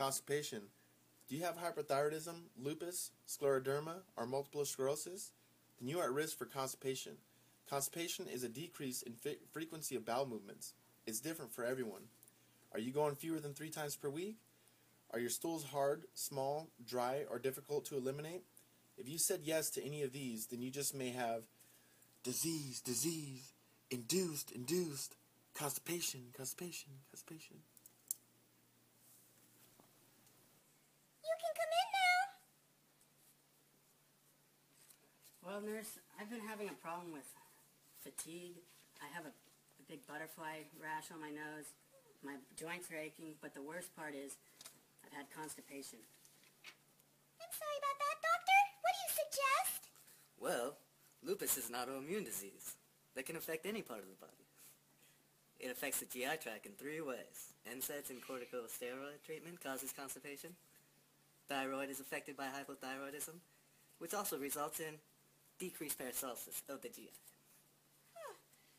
Constipation. Do you have hyperthyroidism, lupus, scleroderma, or multiple sclerosis? Then you are at risk for constipation. Constipation is a decrease in frequency of bowel movements. It's different for everyone. Are you going fewer than 3 times per week? Are your stools hard, small, dry, or difficult to eliminate? If you said yes to any of these, then you just may have disease, induced, constipation. You can come in now. Well, nurse, I've been having a problem with fatigue. I have a big butterfly rash on my nose. My joints are aching, but the worst part is I've had constipation. I'm sorry about that, doctor. What do you suggest? Well, lupus is an autoimmune disease that can affect any part of the body. It affects the GI tract in 3 ways. NSAIDs and corticosteroid treatment causes constipation. Thyroid is affected by hypothyroidism, which also results in decreased peristalsis of the GI.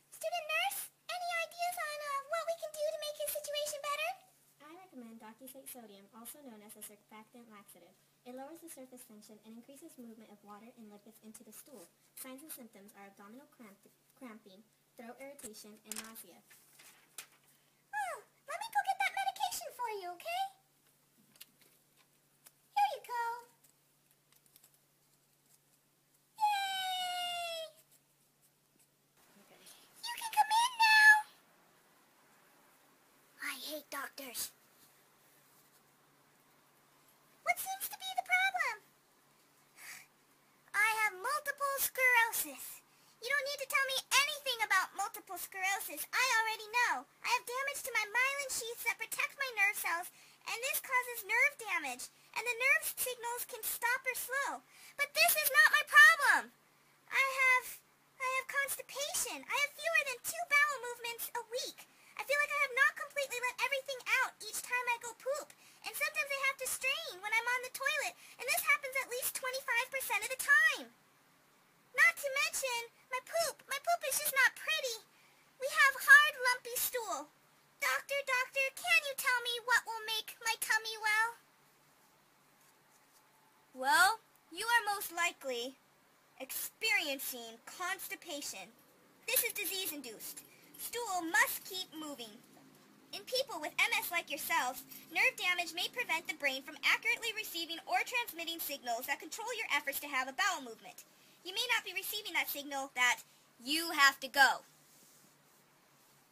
Student nurse, any ideas on what we can do to make his situation better? I recommend docusate sodium, also known as a surfactant laxative. It lowers the surface tension and increases movement of water and lipids into the stool. Signs and symptoms are abdominal cramping, throat irritation, and nausea. Oh, let me go get that medication for you, okay? Here you go. Yay! Okay. You can come in now. I hate doctors. What seems to be the problem? I have multiple sclerosis. You don't need to tell me anything about multiple sclerosis. I already know. I have damage to my myelin sheaths that protect my nerve cells, and this causes nerve damage, and the nerve signals can stop or slow. But this is not my problem. I have constipation. I have fewer than 2 bowel movements a week. I feel like I have not completely let everything out each time I go poop, and sometimes I have to strain when I'm on the toilet, and this happens at least 25% of the time. Not to mention, my poop is just not pretty. We have hard, lumpy stool. Doctor, can you tell me what will make my tummy well? Well, you are most likely experiencing constipation. This is disease-induced. Stool must keep moving. In people with MS like yourself, nerve damage may prevent the brain from accurately receiving or transmitting signals that control your efforts to have a bowel movement. You may not be receiving that signal that you have to go.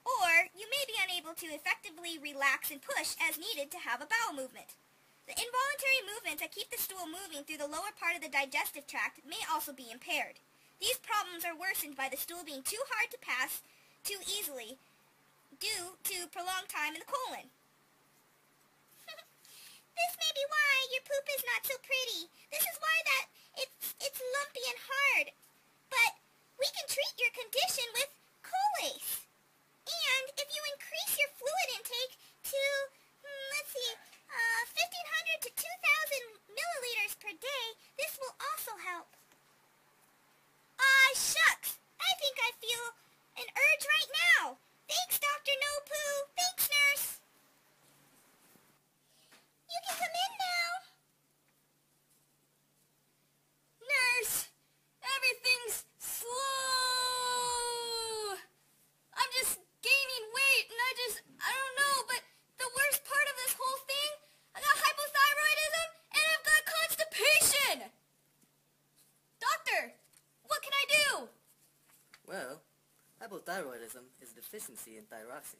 Or you may be unable to effectively relax and push as needed to have a bowel movement. The involuntary movements that keep the stool moving through the lower part of the digestive tract may also be impaired. These problems are worsened by the stool being too hard to pass too easily due to prolonged time in the colon. This may be why your poop is not so pretty. This is why that it's lumpy and hard. But we can treat your condition with Colace. And if you increase your fluid intake to, 1,500 to 2,000 milliliters per day, this will also help. Shucks! I think I feel an urge right now. Thanks, Dr. No Poo. Thanks, nurse. You can come in now. Nurse, everything's slow. I'm just gaining weight and I don't know, but the worst part of this whole thing, I got hypothyroidism and I've got constipation. Doctor, what can I do? Well, hypothyroidism is a deficiency in thyroxine.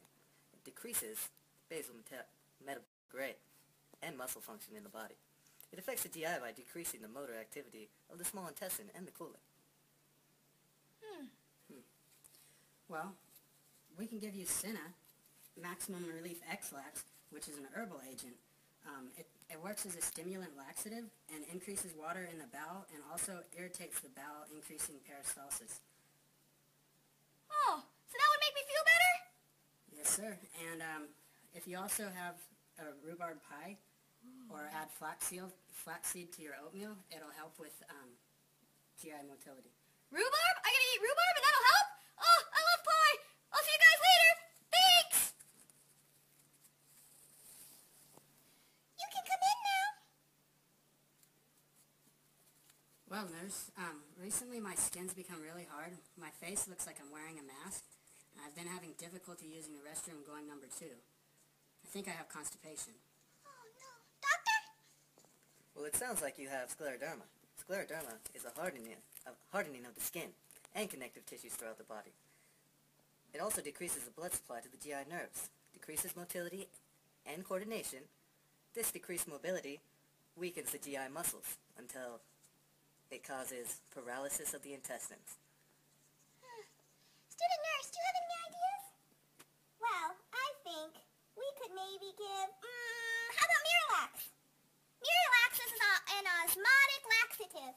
It decreases basal metabolic rate and muscle function in the body. It affects the GI by decreasing the motor activity of the small intestine and the colon. Well, we can give you Cinna, Maximum Relief X-Lax, which is an herbal agent. It works as a stimulant laxative and increases water in the bowel and also irritates the bowel, increasing peristalsis. Oh, so that would make me feel better? Yes, sir. And if you also have a rhubarb pie or add flaxseed to your oatmeal, it'll help with GI motility. Rhubarb? I gotta eat rhubarb and that'll help? Oh, I love pie! I'll see you guys later! Thanks! You can Well, nurse, recently my skin's become really hard. My face looks like I'm wearing a mask. And I've been having difficulty using the restroom going number 2. I think I have constipation. Oh, no. Doctor? Well, it sounds like you have scleroderma. Scleroderma is a hardening of the skin and connective tissues throughout the body. It also decreases the blood supply to the GI nerves, decreases motility and coordination. This decreased mobility weakens the GI muscles until it causes paralysis of the intestines. Student nurse, do you have any ideas? Well, I think we could maybe give, how about Miralax? Miralax is an osmotic laxative.